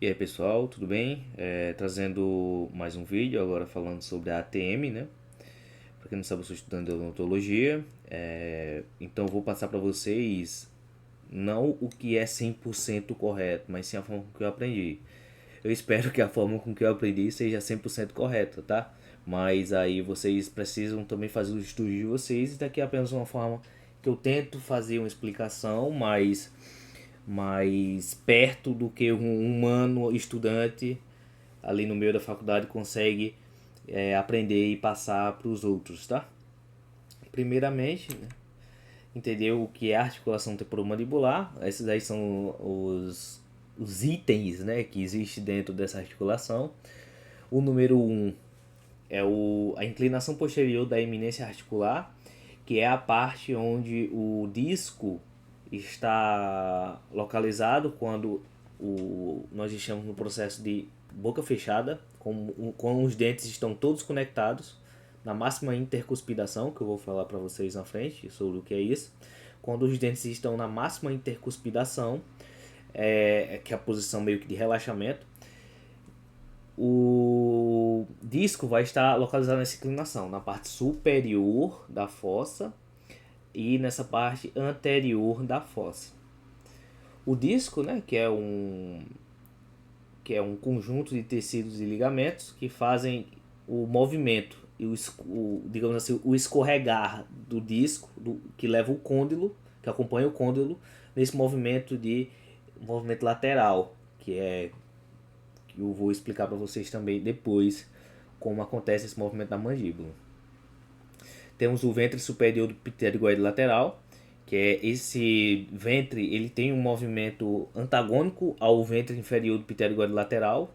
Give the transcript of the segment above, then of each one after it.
E aí pessoal, tudo bem? Trazendo mais um vídeo agora falando sobre a ATM, né? Para quem não sabe, eu sou estudante de odontologia, então eu vou passar para vocês não o que é 100% correto, mas sim a forma com que eu aprendi. Eu espero que a forma com que eu aprendi seja 100% correta, tá? Mas aí vocês precisam também fazer os estudos de vocês, e daqui é apenas uma forma que eu tento fazer uma explicação mais perto do que um humano estudante ali no meio da faculdade consegue aprender e passar para os outros, tá? Primeiramente, né, entender o que é articulação temporomandibular. Esses aí são os itens, né, que existe dentro dessa articulação. O número um é a inclinação posterior da eminência articular, que é a parte onde o disco está localizado quando nós estamos no processo de boca fechada, com os dentes estão todos conectados na máxima intercuspidação, que eu vou falar para vocês na frente sobre o que é isso. Quando os dentes estão na máxima intercuspidação, que é a posição meio que de relaxamento, o disco vai estar localizado nessa inclinação, na parte superior da fossa e nessa parte anterior da fossa. O disco, né, que é um conjunto de tecidos e ligamentos que fazem o movimento e digamos assim, o escorregar do disco, que leva o côndilo, que acompanha o côndilo nesse movimento lateral, que eu vou explicar para vocês também depois como acontece esse movimento da mandíbula. Temos o ventre superior do pterygoide lateral, que é esse ventre, ele tem um movimento antagônico ao ventre inferior do pterygoide lateral.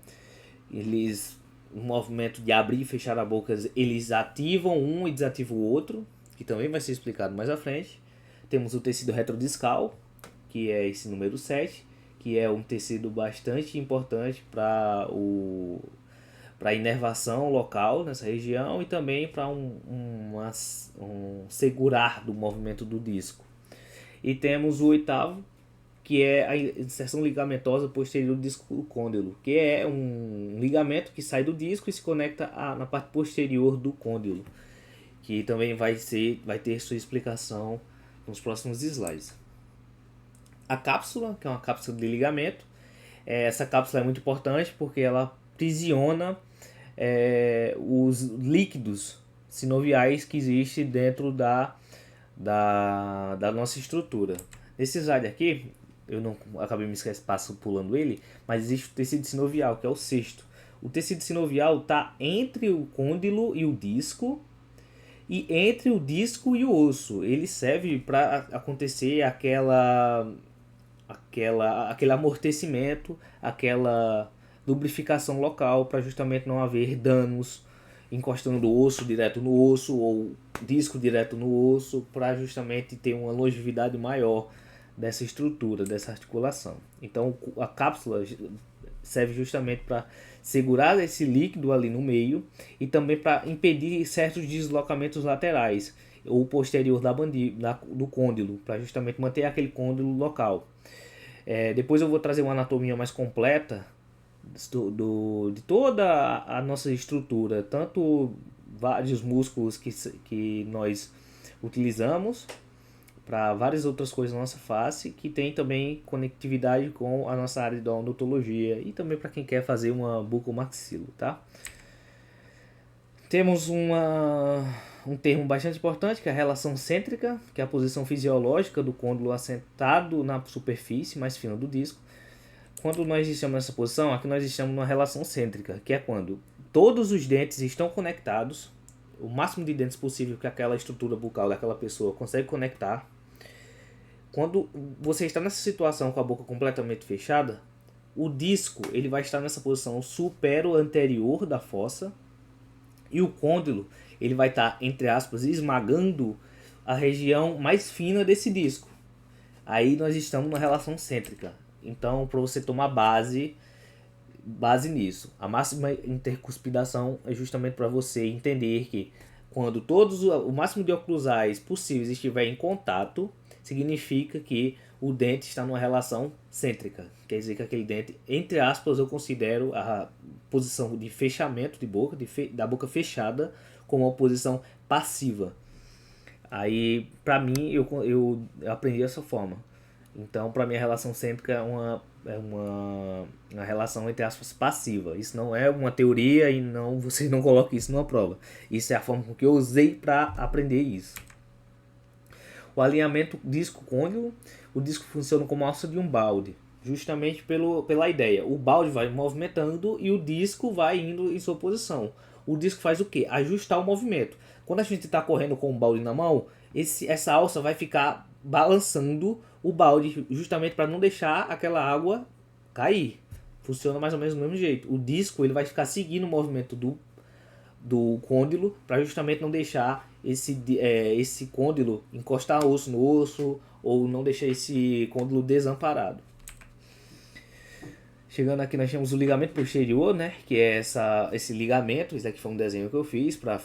Um movimento de abrir e fechar a boca, eles ativam um e desativam o outro, que também vai ser explicado mais à frente. Temos o tecido retrodiscal, que é esse número 7, que é um tecido bastante importante para a inervação local nessa região e também para um segurar do movimento do disco. E temos o oitavo, que é a inserção ligamentosa posterior do disco côndilo, que é um ligamento que sai do disco e se conecta na parte posterior do côndilo, que também vai ter sua explicação nos próximos slides. A cápsula, que é uma cápsula de ligamento, essa cápsula é muito importante porque ela aprisiona os líquidos sinoviais que existem dentro da nossa estrutura. Nesse slide aqui, eu não acabei me esquecendo, passo pulando ele, mas existe o tecido sinovial, que é o sexto. O tecido sinovial está entre o côndilo e o disco, e entre o disco e o osso. Ele serve para acontecer aquele amortecimento, aquela lubrificação local, para justamente não haver danos encostando o osso direto no osso ou disco direto no osso, para justamente ter uma longevidade maior dessa estrutura, dessa articulação. Então a cápsula serve justamente para segurar esse líquido ali no meio e também para impedir certos deslocamentos laterais ou posterior do côndilo, para justamente manter aquele côndilo local. Depois eu vou trazer uma anatomia mais completa de toda a nossa estrutura, tanto vários músculos que nós utilizamos para várias outras coisas na nossa face, que tem também conectividade com a nossa área de odontologia e também para quem quer fazer uma bucomaxilo, tá? Temos um termo bastante importante, que é a relação cêntrica, que é a posição fisiológica do côndilo assentado na superfície mais fina do disco. Quando nós estamos nessa posição, aqui nós estamos numa relação cêntrica, que é quando todos os dentes estão conectados, o máximo de dentes possível que aquela estrutura bucal daquela pessoa consegue conectar. Quando você está nessa situação com a boca completamente fechada, o disco ele vai estar nessa posição supero-anterior da fossa e o côndilo ele vai estar, entre aspas, esmagando a região mais fina desse disco. Aí nós estamos na relação cêntrica. Então, para você tomar base nisso. A máxima intercuspidação é justamente para você entender que quando o máximo de oclusais possíveis estiver em contato, significa que o dente está numa relação cêntrica. Quer dizer que aquele dente, entre aspas, eu considero a posição de fechamento de boca, da boca fechada, como uma posição passiva. Aí, pra mim, eu aprendi dessa forma. Então, pra mim, a relação cêntrica uma relação, entre aspas, passiva. Isso não é uma teoria e não você não coloca isso numa prova. Isso é a forma com que eu usei para aprender isso. O alinhamento disco-côndilo. O disco funciona como a alça de um balde, justamente pela ideia. O balde vai movimentando e o disco vai indo em sua posição. O disco faz o quê? Ajustar o movimento. Quando a gente está correndo com o balde na mão, essa alça vai ficar balançando o balde justamente para não deixar aquela água cair. Funciona mais ou menos do mesmo jeito. O disco ele vai ficar seguindo o movimento do côndilo para justamente não deixar esse côndilo encostar osso no osso ou não deixar esse côndilo desamparado. Chegando aqui nós temos o ligamento posterior, né, que é esse ligamento. Esse aqui foi um desenho que eu fiz para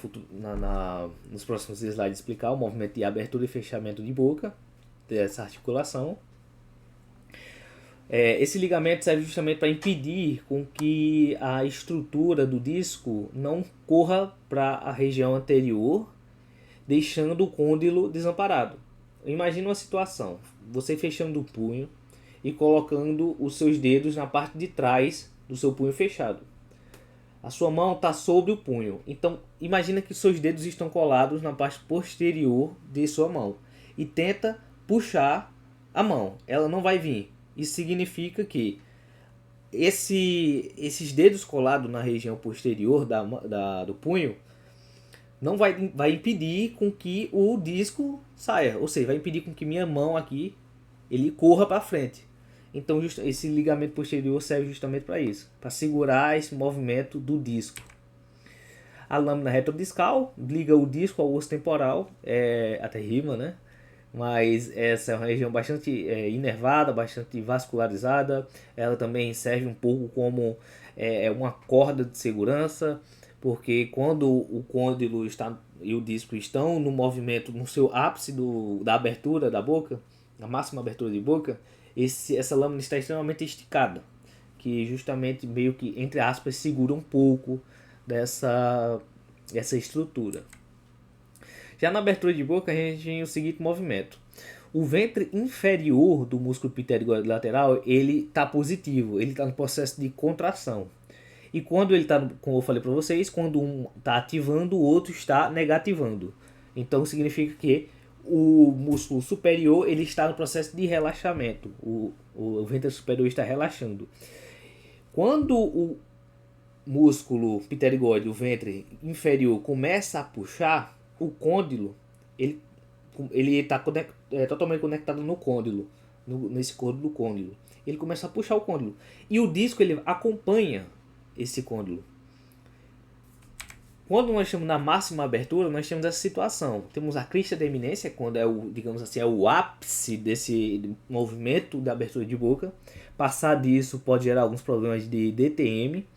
nos próximos slides explicar o movimento de abertura e fechamento de boca dessa articulação. Esse ligamento serve justamente para impedir com que a estrutura do disco não corra para a região anterior, deixando o côndilo desamparado. Imagina uma situação, você fechando o punho e colocando os seus dedos na parte de trás do seu punho fechado. A sua mão está sobre o punho, então imagina que seus dedos estão colados na parte posterior de sua mão e tenta puxar a mão, ela não vai vir. Isso significa que esses dedos colados na região posterior do punho não vai impedir com que o disco saia, ou seja, vai impedir com que minha mão aqui ele corra para frente. Então esse ligamento posterior serve justamente para isso, para segurar esse movimento do disco. A lâmina retrodiscal liga o disco ao osso temporal, até rima, né? Mas essa é uma região bastante inervada, bastante vascularizada. Ela também serve um pouco como uma corda de segurança, porque quando o côndilo e o disco estão no movimento, no seu ápice da abertura da boca, na máxima abertura de boca, essa lâmina está extremamente esticada, que justamente meio que, entre aspas, segura um pouco dessa estrutura. Já na abertura de boca a gente tem o seguinte movimento. O ventre inferior do músculo pterigóide lateral ele está positivo, ele está no processo de contração. E quando ele está, como eu falei para vocês, quando um está ativando, o outro está negativando. Então significa que o músculo superior ele está no processo de relaxamento. O ventre superior está relaxando. Quando o músculo pterigóide, o ventre inferior, começa a puxar, o côndilo ele está totalmente conectado no côndilo, nesse côndilo do côndilo. Ele começa a puxar o côndilo. E o disco ele acompanha esse côndilo. Quando nós estamos na máxima abertura, nós temos essa situação. Temos a crista da eminência, quando digamos assim, é o ápice desse movimento da abertura de boca. Passar disso pode gerar alguns problemas de DTM.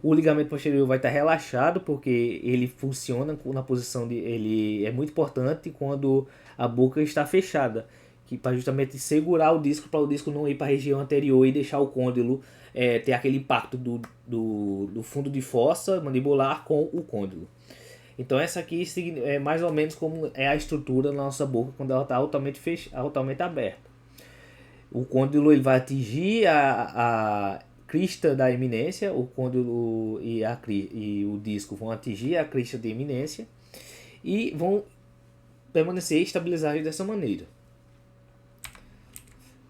O ligamento posterior vai estar relaxado, porque ele funciona na posição ele é muito importante quando a boca está fechada, que para justamente segurar o disco, para o disco não ir para a região anterior e deixar o côndilo ter aquele impacto do fundo de fossa mandibular com o côndilo. Então essa aqui é mais ou menos como é a estrutura da nossa boca quando ela está altamente aberta. O côndilo ele vai atingir a crista da eminência, o côndilo e o disco vão atingir a crista de eminência e vão permanecer estabilizados dessa maneira.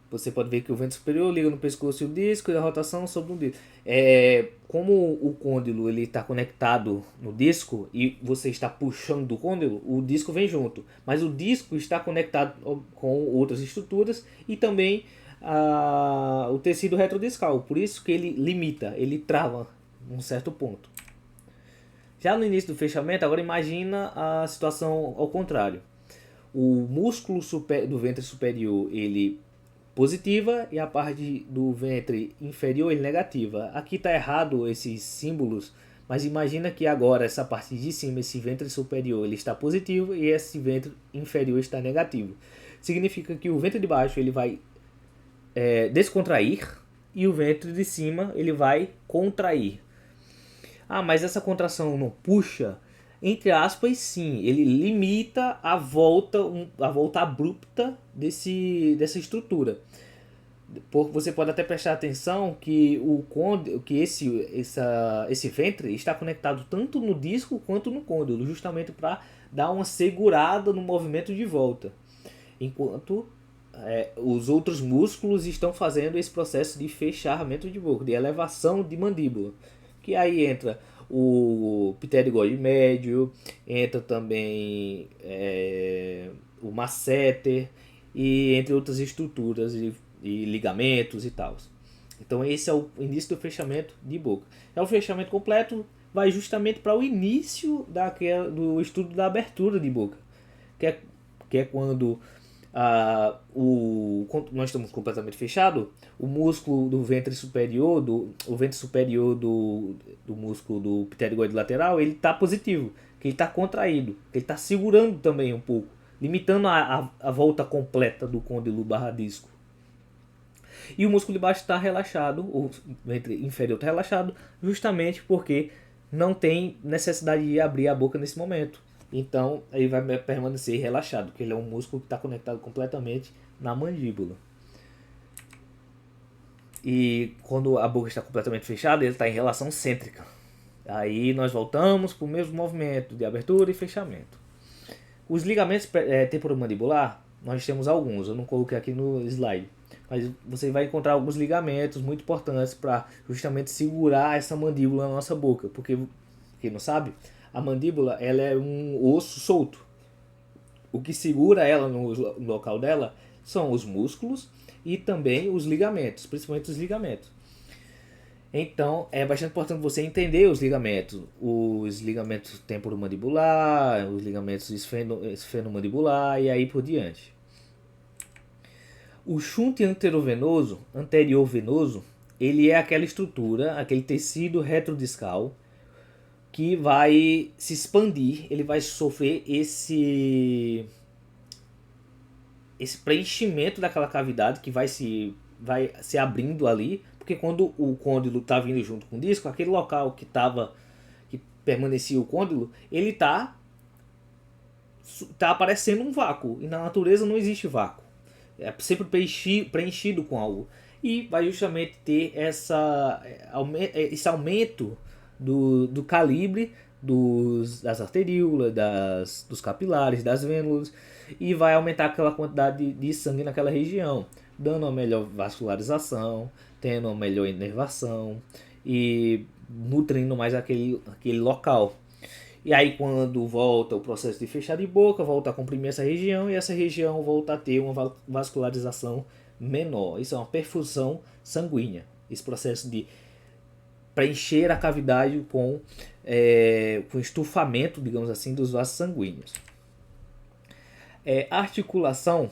Você pode ver que o ventre superior liga no pescoço e o disco e a rotação sobre o disco. Como o côndilo está conectado no disco e você está puxando do côndilo, o disco vem junto. Mas o disco está conectado com outras estruturas e também o tecido retrodiscal. Por isso que ele limita, ele trava num certo ponto. Já no início do fechamento, agora imagina a situação ao contrário. O músculo do ventre superior ele positiva e a parte do ventre inferior ele negativa. Aqui está errado esses símbolos, mas imagina que agora essa parte de cima, esse ventre superior ele está positivo e esse ventre inferior está negativo. significa que o ventre de baixo ele vai descontrair e o ventre de cima ele vai contrair. Ah, mas essa contração não puxa? Entre aspas, sim. Ele limita a volta abrupta dessa estrutura. Você pode até prestar atenção que esse ventre está conectado tanto no disco quanto no côndilo, justamente para dar uma segurada no movimento de volta. Enquanto os outros músculos estão fazendo esse processo de fechamento de boca, de elevação de mandíbula. Que aí entra o pterigóide médio, entra também o masseter, e entre outras estruturas e ligamentos e tal. Então esse é o início do fechamento de boca. O fechamento completo vai justamente para o início do estudo da abertura de boca, que é quando quando nós estamos completamente fechados, o músculo do ventre superior, do músculo do pterigóide lateral, ele está positivo, que ele está contraído, que ele está segurando também um pouco, limitando a volta completa do côndilo barra disco. E o músculo de baixo está relaxado, o ventre inferior está relaxado, justamente porque não tem necessidade de abrir a boca nesse momento. Então ele vai permanecer relaxado, porque ele é um músculo que está conectado completamente na mandíbula. E quando a boca está completamente fechada, ele está em relação cêntrica. Aí nós voltamos para o mesmo movimento de abertura e fechamento. Os ligamentos temporomandibular, nós temos alguns, eu não coloquei aqui no slide, mas você vai encontrar alguns ligamentos muito importantes para justamente segurar essa mandíbula na nossa boca, porque quem não sabe, a mandíbula ela é um osso solto. O que segura ela no local dela são os músculos e também os ligamentos, principalmente os ligamentos. Então é bastante importante você entender os ligamentos temporomandibular, os ligamentos esfenomandibular e aí por diante. O chunte anterior venoso, ele é aquela estrutura, aquele tecido retrodiscal que vai se expandir, ele vai sofrer esse preenchimento daquela cavidade que vai se abrindo ali, porque quando o côndilo está vindo junto com o disco, aquele local que permanecia o côndilo, ele tá aparecendo um vácuo, e na natureza não existe vácuo, é sempre preenchido com algo, e vai justamente ter esse aumento do calibre das arteríolas, dos capilares, das vênulas, e vai aumentar aquela quantidade de sangue naquela região, dando uma melhor vascularização, tendo uma melhor inervação e nutrindo mais aquele local. E aí quando volta o processo de fechar de boca, volta a comprimir essa região, e essa região volta a ter uma vascularização menor. Isso é uma perfusão sanguínea, esse processo de preencher a cavidade com estufamento, digamos assim, dos vasos sanguíneos. A articulação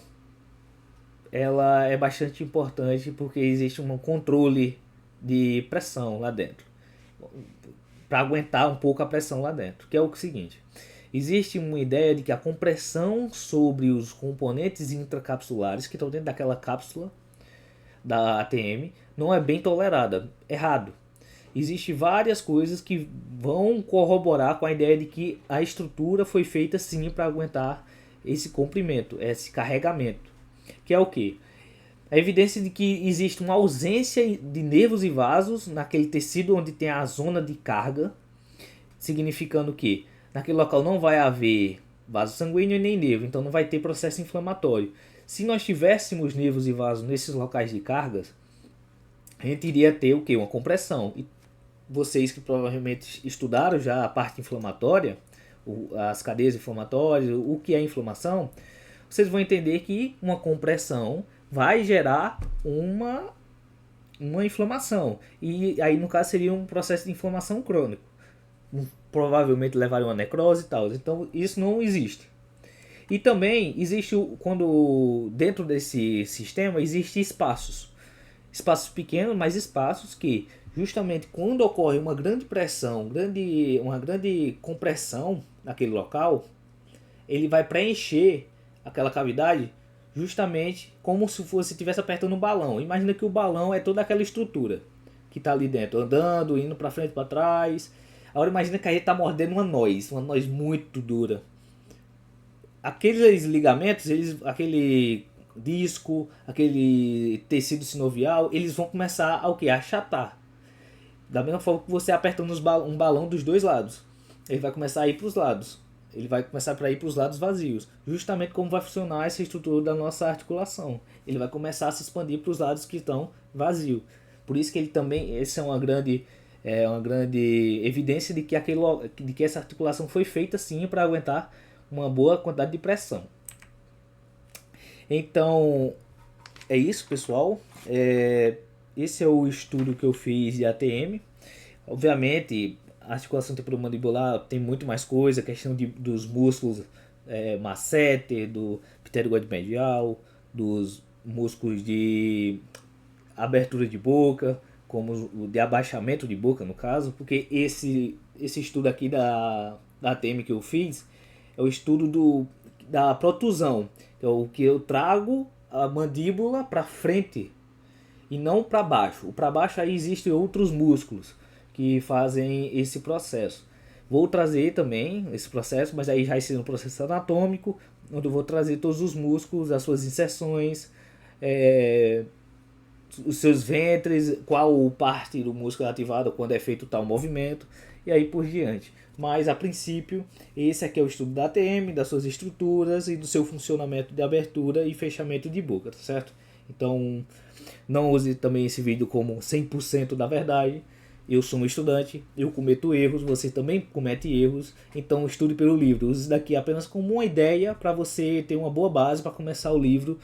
ela é bastante importante porque existe um controle de pressão lá dentro, para aguentar um pouco a pressão lá dentro, que é o seguinte: existe uma ideia de que a compressão sobre os componentes intracapsulares que estão dentro daquela cápsula da ATM não é bem tolerada. Errado. Existem várias coisas que vão corroborar com a ideia de que a estrutura foi feita sim para aguentar esse comprimento, esse carregamento. Que é o quê? A evidência de que existe uma ausência de nervos e vasos naquele tecido onde tem a zona de carga, significando que naquele local não vai haver vaso sanguíneo nem nervo, então não vai ter processo inflamatório. Se nós tivéssemos nervos e vasos nesses locais de cargas, a gente iria ter o quê? Uma compressão. E vocês que provavelmente estudaram já a parte inflamatória, as cadeias inflamatórias, o que é inflamação, vocês vão entender que uma compressão vai gerar uma inflamação. E aí, no caso, seria um processo de inflamação crônico. Provavelmente levaria a uma necrose e tal. Então, isso não existe. E também existe, quando dentro desse sistema, existem espaços. Espaços pequenos, mas espaços que, justamente quando ocorre uma grande pressão, uma grande compressão naquele local, ele vai preencher aquela cavidade justamente como se você estivesse apertando um balão. Imagina que o balão é toda aquela estrutura que está ali dentro, andando, indo para frente, para trás. Agora imagina que a gente está mordendo uma noz muito dura. Aqueles ligamentos, aquele disco, aquele tecido sinovial, eles vão começar a o que? A achatar. Da mesma forma que você apertando um balão dos dois lados. Ele vai começar a ir para os lados. Ele vai começar a ir para os lados vazios. Justamente como vai funcionar essa estrutura da nossa articulação. Ele vai começar a se expandir para os lados que estão vazios. Por isso que ele também, essa é uma grande evidência de que essa articulação foi feita sim para aguentar uma boa quantidade de pressão. Então, é isso, pessoal. Esse é o estudo que eu fiz de ATM. Obviamente, a articulação temporomandibular tem muito mais coisa, a questão dos músculos masseter, do pterygoide medial, dos músculos de abertura de boca, como o de abaixamento de boca, no caso, porque esse estudo aqui da ATM que eu fiz é o estudo da protusão, que é o que eu trago a mandíbula para frente e não para baixo. O para baixo aí existem outros músculos que fazem esse processo. Vou trazer também esse processo, mas aí já é um processo anatômico, onde eu vou trazer todos os músculos, as suas inserções, os seus ventres, qual parte do músculo é ativada quando é feito tal movimento, e aí por diante. Mas a princípio, esse aqui é o estudo da ATM, das suas estruturas e do seu funcionamento de abertura e fechamento de boca, tá certo? Então, não use também esse vídeo como 100% da verdade. Eu sou um estudante, eu cometo erros, você também comete erros, então estude pelo livro. Use isso daqui apenas como uma ideia para você ter uma boa base para começar o livro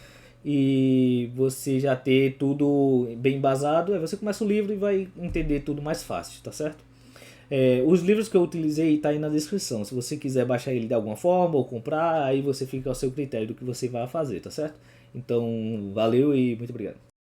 e você já ter tudo bem embasado. Aí você começa o livro e vai entender tudo mais fácil, tá certo? Os livros que eu utilizei tá aí na descrição. Se você quiser baixar ele de alguma forma ou comprar, aí você fica ao seu critério do que você vai fazer, tá certo? Então, valeu e muito obrigado.